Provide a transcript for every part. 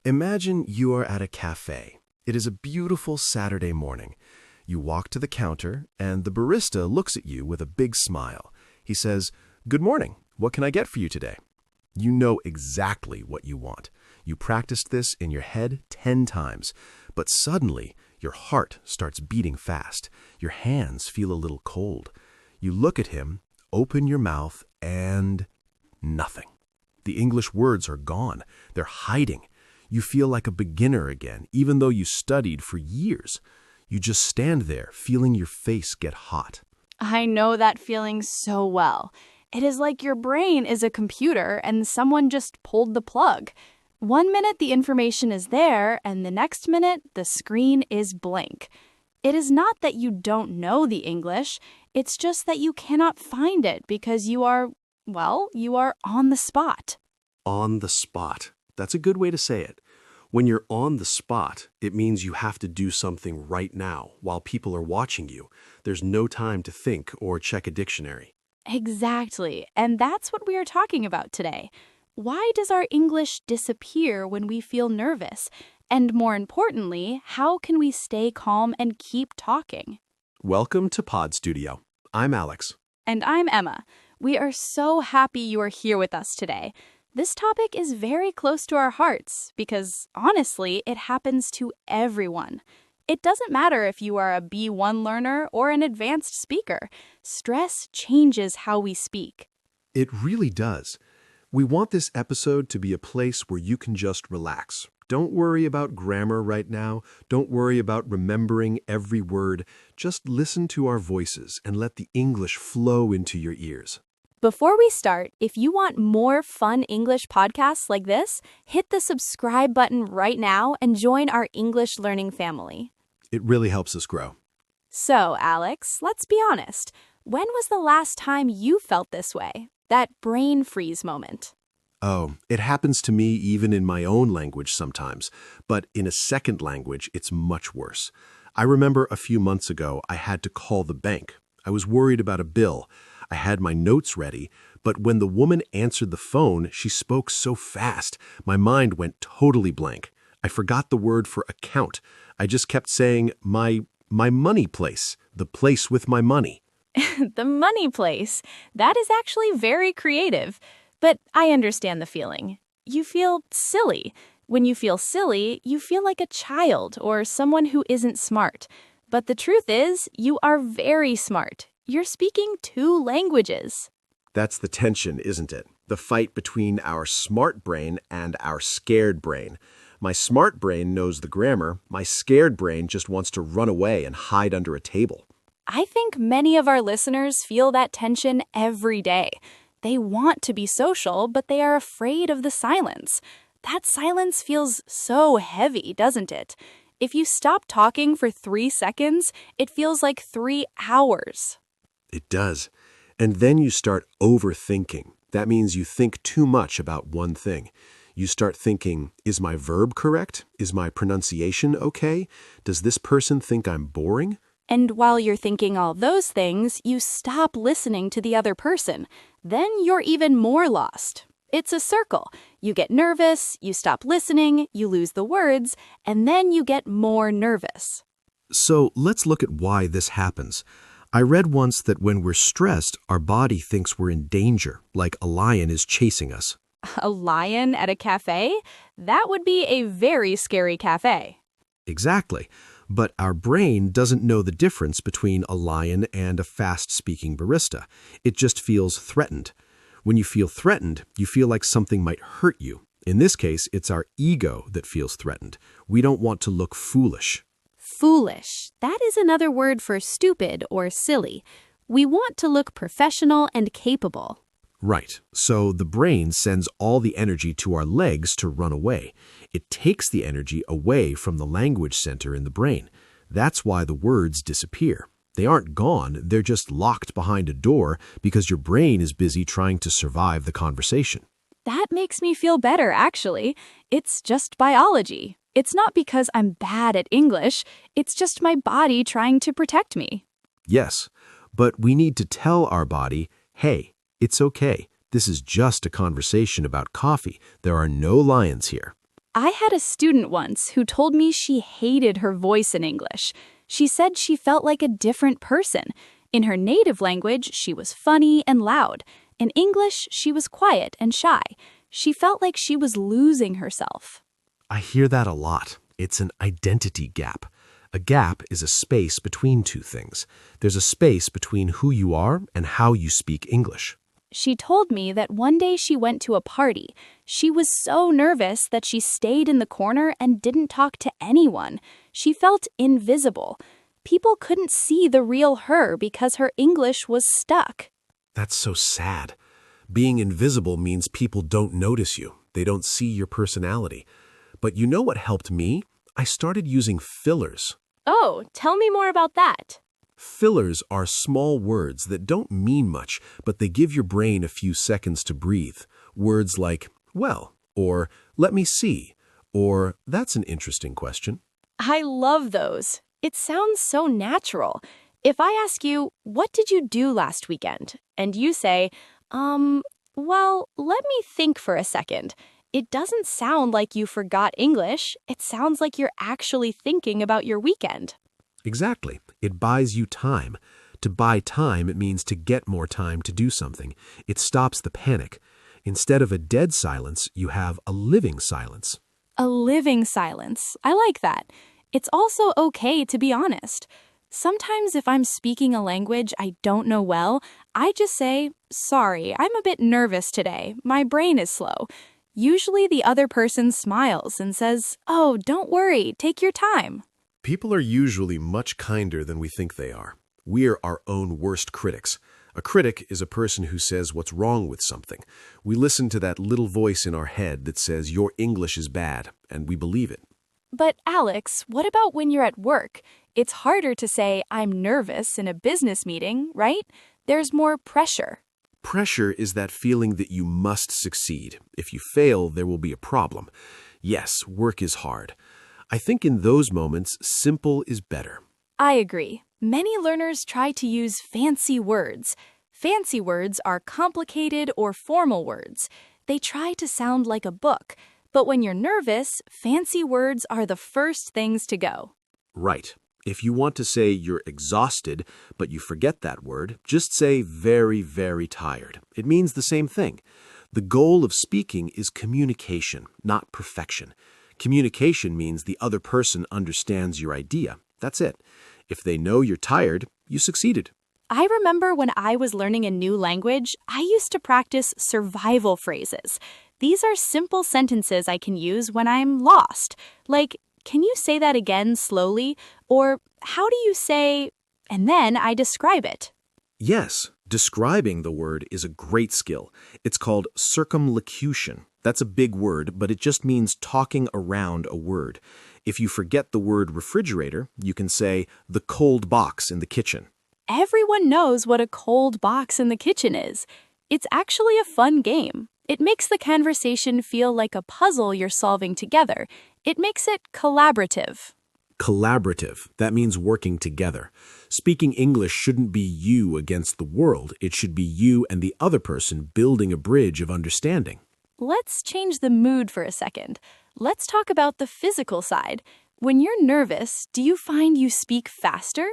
Imagine you are at a cafe. It is a beautiful Saturday morning. You walk to the counter, and the barista looks at you with a big smile. He says, "Good morning. What can I get for you today?" You know exactly what you want. You practiced this in your head 10 times, but suddenly your heart starts beating fast. Your hands feel a little cold. You look at him, open your mouth, and nothing. The English words are gone. They're hiding. You feel like a beginner again, even though you studied for years. You just stand there, feeling your face get hot. I know that feeling so well. It is like your brain is a computer and someone just pulled the plug. One minute the information is there, and the next minute the screen is blank. It is not that you don't know the English, it's just that you cannot find it because you are on the spot. On the spot. That's a good way to say it. When you're on the spot, it means you have to do something right now while people are watching you. There's no time to think or check a dictionary. Exactly, and that's what we are talking about today. Why does our English disappear when we feel nervous? And more importantly, how can we stay calm and keep talking? Welcome to Pod Studio. I'm Alex. And I'm Emma. We are so happy you are here with us today. This topic is very close to our hearts because, honestly, it happens to everyone. It doesn't matter if you are a B1 learner or an advanced speaker. Stress changes how we speak. It really does. We want this episode to be a place where you can just relax. Don't worry about grammar right now. Don't worry about remembering every word. Just listen to our voices and let the English flow into your ears. Before we start, if you want more fun English podcasts like this, hit the subscribe button right now and join our English learning family. It really helps us grow. So, Alex, let's be honest. When was the last time you felt this way? That brain freeze moment? Oh, it happens to me even in my own language sometimes, but in a second language, it's much worse. I remember a few months ago, I had to call the bank. I was worried about a bill. I had my notes ready, but when the woman answered the phone, she spoke so fast, my mind went totally blank. I forgot the word for account. I just kept saying, my money place, the place with my money. The money place. That is actually very creative. But I understand the feeling. You feel silly. When you feel silly, you feel like a child or someone who isn't smart. But the truth is, you are very smart. You're speaking 2 languages. That's the tension, isn't it? The fight between our smart brain and our scared brain. My smart brain knows the grammar. My scared brain just wants to run away and hide under a table. I think many of our listeners feel that tension every day. They want to be social, but they are afraid of the silence. That silence feels so heavy, doesn't it? If you stop talking for 3 seconds, it feels like 3 hours. It does. And then you start overthinking. That means you think too much about one thing. You start thinking, is my verb correct? Is my pronunciation okay? Does this person think I'm boring? And while you're thinking all those things, you stop listening to the other person. Then you're even more lost. It's a circle. You get nervous, you stop listening, you lose the words, and then you get more nervous. So let's look at why this happens. I read once that when we're stressed, our body thinks we're in danger, like a lion is chasing us. A lion at a cafe? That would be a very scary cafe. Exactly. But our brain doesn't know the difference between a lion and a fast-speaking barista. It just feels threatened. When you feel threatened, you feel like something might hurt you. In this case, it's our ego that feels threatened. We don't want to look foolish. Foolish. That is another word for stupid or silly. We want to look professional and capable. Right. So the brain sends all the energy to our legs to run away. It takes the energy away from the language center in the brain. That's why the words disappear. They aren't gone, they're just locked behind a door because your brain is busy trying to survive the conversation. That makes me feel better, actually. It's just biology. It's not because I'm bad at English. It's just my body trying to protect me. Yes, but we need to tell our body, hey, it's okay. This is just a conversation about coffee. There are no lions here. I had a student once who told me she hated her voice in English. She said she felt like a different person. In her native language, she was funny and loud. In English, she was quiet and shy. She felt like she was losing herself. I hear that a lot. It's an identity gap. A gap is a space between two things. There's a space between who you are and how you speak English. She told me that one day she went to a party. She was so nervous that she stayed in the corner and didn't talk to anyone. She felt invisible. People couldn't see the real her because her English was stuck. That's so sad. Being invisible means people don't notice you. They don't see your personality. But you know what helped me? I started using fillers. Oh, tell me more about that. Fillers are small words that don't mean much, but they give your brain a few seconds to breathe. Words like, well, or let me see, or that's an interesting question. I love those. It sounds so natural. If I ask you, what did you do last weekend? And you say, well, let me think for a second. It doesn't sound like you forgot English. It sounds like you're actually thinking about your weekend. Exactly. It buys you time. To buy time, it means to get more time to do something. It stops the panic. Instead of a dead silence, you have a living silence. A living silence. I like that. It's also okay to be honest. Sometimes if I'm speaking a language I don't know well, I just say, sorry, I'm a bit nervous today. My brain is slow. Usually the other person smiles and says, oh, don't worry, take your time. People are usually much kinder than we think they are. We are our own worst critics. A critic is a person who says what's wrong with something. We listen to that little voice in our head that says your English is bad, and we believe it. But Alex, what about when you're at work? It's harder to say, I'm nervous in a business meeting, right? There's more pressure. Pressure is that feeling that you must succeed. If you fail, there will be a problem. Yes, work is hard. I think in those moments, simple is better. I agree. Many learners try to use fancy words. Fancy words are complicated or formal words. They try to sound like a book. But when you're nervous, fancy words are the first things to go. Right. If you want to say you're exhausted, but you forget that word, just say very, very tired. It means the same thing. The goal of speaking is communication, not perfection. Communication means the other person understands your idea. That's it. If they know you're tired, you succeeded. I remember when I was learning a new language, I used to practice survival phrases. These are simple sentences I can use when I'm lost. Like, can you say that again slowly? Or how do you say, and then I describe it. Yes, describing the word is a great skill. It's called circumlocution. That's a big word, but it just means talking around a word. If you forget the word refrigerator, you can say the cold box in the kitchen. Everyone knows what a cold box in the kitchen is. It's actually a fun game. It makes the conversation feel like a puzzle you're solving together. It makes it collaborative. Collaborative. That means working together. Speaking English shouldn't be you against the world. It should be you and the other person building a bridge of understanding. Let's change the mood for a second. Let's talk about the physical side. When you're nervous, do you find you speak faster?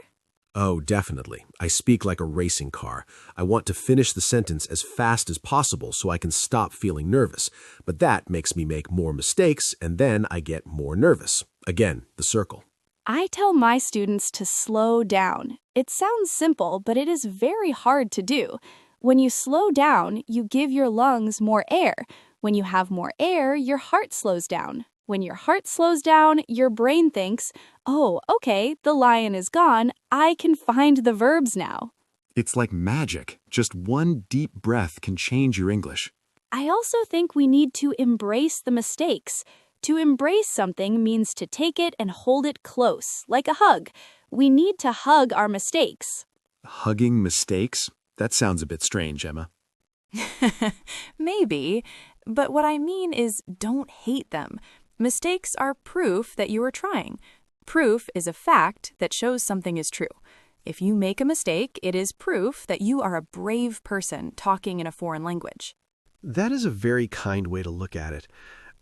Oh, definitely. I speak like a racing car. I want to finish the sentence as fast as possible so I can stop feeling nervous. But that makes me make more mistakes, and then I get more nervous. Again, the circle. I tell my students to slow down. It sounds simple, but it is very hard to do. When you slow down, you give your lungs more air. When you have more air, your heart slows down. When your heart slows down, your brain thinks, oh, okay, the lion is gone. I can find the verbs now. It's like magic. Just one deep breath can change your English. I also think we need to embrace the mistakes. To embrace something means to take it and hold it close, like a hug. We need to hug our mistakes. Hugging mistakes? That sounds a bit strange, Emma. Maybe, but what I mean is don't hate them. Mistakes are proof that you are trying. Proof is a fact that shows something is true. If you make a mistake, it is proof that you are a brave person talking in a foreign language. That is a very kind way to look at it.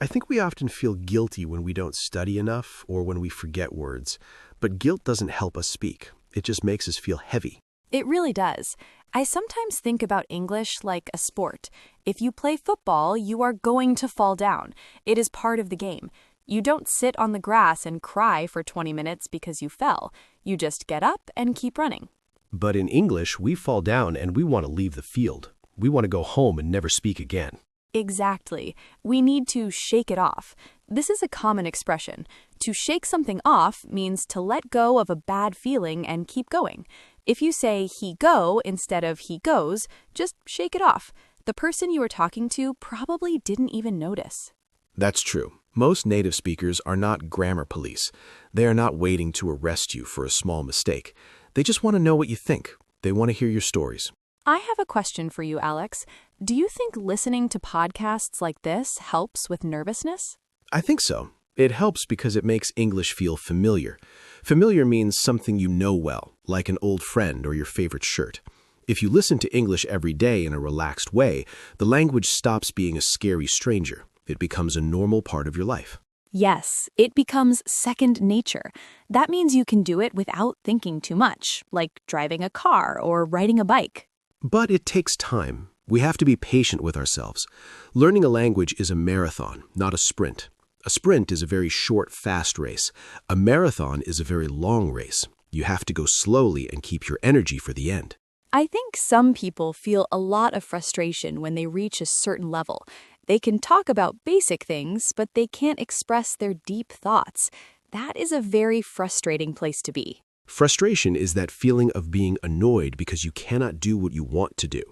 I think we often feel guilty when we don't study enough or when we forget words. But guilt doesn't help us speak. It just makes us feel heavy. It really does. I sometimes think about English like a sport. If you play football, you are going to fall down. It is part of the game. You don't sit on the grass and cry for 20 minutes because you fell. You just get up and keep running. But in English, we fall down and we want to leave the field. We want to go home and never speak again. Exactly. We need to shake it off. This is a common expression. To shake something off means to let go of a bad feeling and keep going. If you say he go instead of he goes, just shake it off. The person you are talking to probably didn't even notice. That's true. Most native speakers are not grammar police. They are not waiting to arrest you for a small mistake. They just want to know what you think. They want to hear your stories. I have a question for you, Alex. Do you think listening to podcasts like this helps with nervousness? I think so. It helps because it makes English feel familiar. Familiar means something you know well, like an old friend or your favorite shirt. If you listen to English every day in a relaxed way, the language stops being a scary stranger. It becomes a normal part of your life. Yes, it becomes second nature. That means you can do it without thinking too much, like driving a car or riding a bike. But it takes time. We have to be patient with ourselves. Learning a language is a marathon, not a sprint. A sprint is a very short, fast race. A marathon is a very long race. You have to go slowly and keep your energy for the end. I think some people feel a lot of frustration when they reach a certain level. They can talk about basic things, but they can't express their deep thoughts. That is a very frustrating place to be. Frustration is that feeling of being annoyed because you cannot do what you want to do.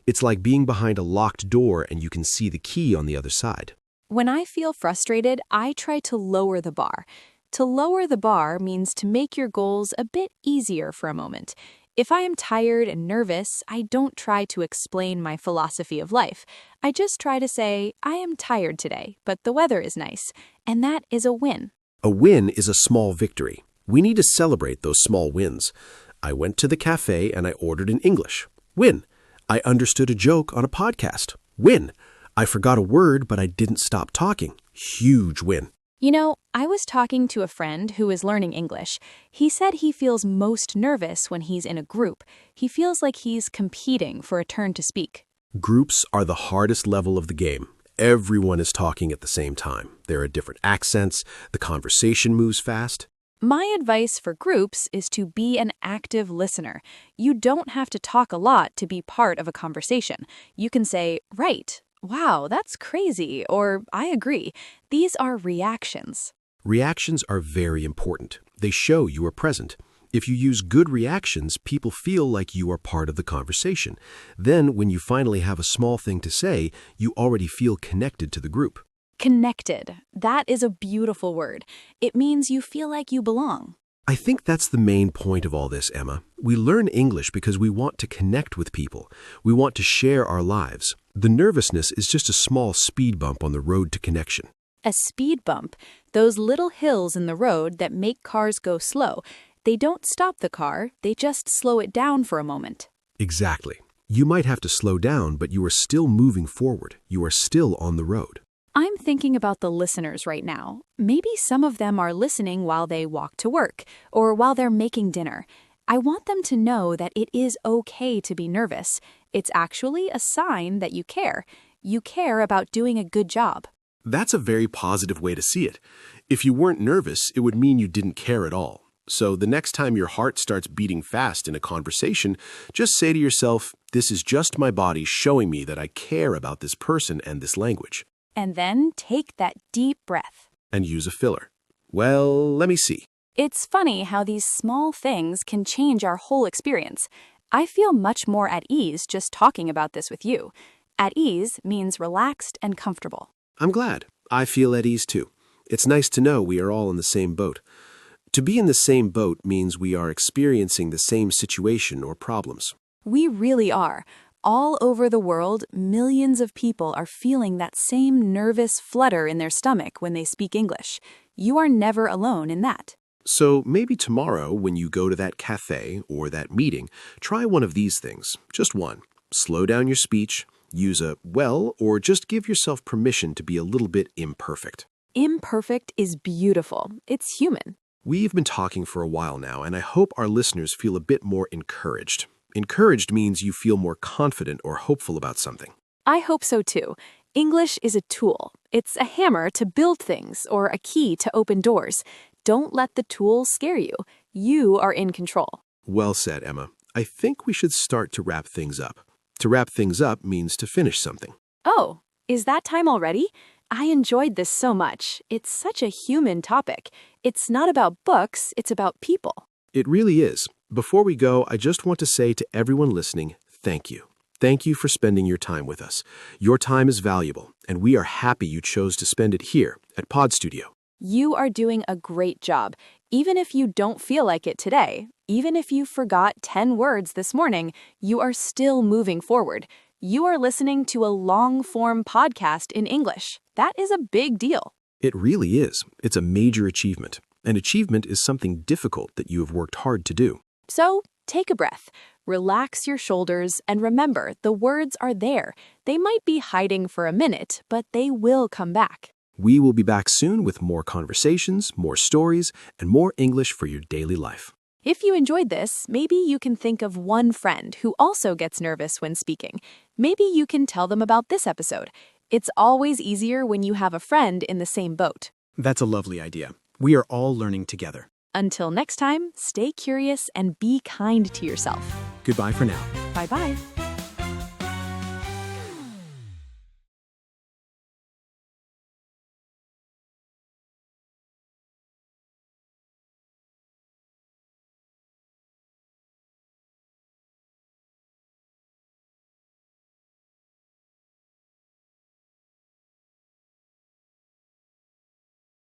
It's like being behind a locked door and you can see the key on the other side. When I feel frustrated, I try to lower the bar. To lower the bar means to make your goals a bit easier for a moment. If I am tired and nervous, I don't try to explain my philosophy of life. I just try to say, I am tired today, but the weather is nice. And that is a win. A win is a small victory. We need to celebrate those small wins. I went to the cafe and I ordered in English. Win. I understood a joke on a podcast. Win. I forgot a word, but I didn't stop talking. Huge win. You know, I was talking to a friend who is learning English. He said he feels most nervous when he's in a group. He feels like he's competing for a turn to speak. Groups are the hardest level of the game. Everyone is talking at the same time. There are different accents. The conversation moves fast. My advice for groups is to be an active listener. You don't have to talk a lot to be part of a conversation. You can say, right, wow, that's crazy, or I agree. These are reactions. Reactions are very important. They show you are present. If you use good reactions, people feel like you are part of the conversation. Then, when you finally have a small thing to say, you already feel connected to the group. Connected. That is a beautiful word. It means you feel like you belong. I think that's the main point of all this, Emma. We learn English because we want to connect with people. We want to share our lives. The nervousness is just a small speed bump on the road to connection. A speed bump. Those little hills in the road that make cars go slow. They don't stop the car, they just slow it down for a moment. Exactly. You might have to slow down, but you are still moving forward. You are still on the road. I'm thinking about the listeners right now. Maybe some of them are listening while they walk to work or while they're making dinner. I want them to know that it is okay to be nervous. It's actually a sign that you care. You care about doing a good job. That's a very positive way to see it. If you weren't nervous, it would mean you didn't care at all. So the next time your heart starts beating fast in a conversation, just say to yourself, this is just my body showing me that I care about this person and this language. And then take that deep breath. And use a filler. Well, let me see. It's funny how these small things can change our whole experience. I feel much more at ease just talking about this with you. At ease means relaxed and comfortable. I'm glad. I feel at ease too. It's nice to know we are all in the same boat. To be in the same boat means we are experiencing the same situation or problems. We really are. All over the world, millions of people are feeling that same nervous flutter in their stomach when they speak English. You are never alone in that. So maybe tomorrow, when you go to that cafe or that meeting, try one of these things. Just one. Slow down your speech, Use a well, or just give yourself permission to be a little bit imperfect. Imperfect is beautiful. It's human. We've been talking for a while now, and I hope our listeners feel a bit more encouraged. Encouraged means you feel more confident or hopeful about something. I hope so too. English is a tool. It's a hammer to build things or a key to open doors. Don't let the tool scare you. You are in control. Well said, Emma. I think we should start to wrap things up. To wrap things up means to finish something. Oh, is that time already? I enjoyed this so much. It's such a human topic. It's not about books, it's about people. It really is. Before we go, I just want to say to everyone listening, thank you. Thank you for spending your time with us. Your time is valuable, and we are happy you chose to spend it here at Pod Studio. You are doing a great job. Even if you don't feel like it today, even if you forgot 10 words this morning, you are still moving forward. You are listening to a long-form podcast in English. That is a big deal. It really is. It's a major achievement. An achievement is something difficult that you have worked hard to do. So, take a breath. Relax your shoulders and remember the words are there. They might be hiding for a minute, but they will come back. We will be back soon with more conversations, more stories, and more English for your daily life. If you enjoyed this, maybe you can think of one friend who also gets nervous when speaking. Maybe you can tell them about this episode. It's always easier when you have a friend in the same boat. That's a lovely idea. We are all learning together. Until next time, stay curious and be kind to yourself. Goodbye for now. Bye-bye.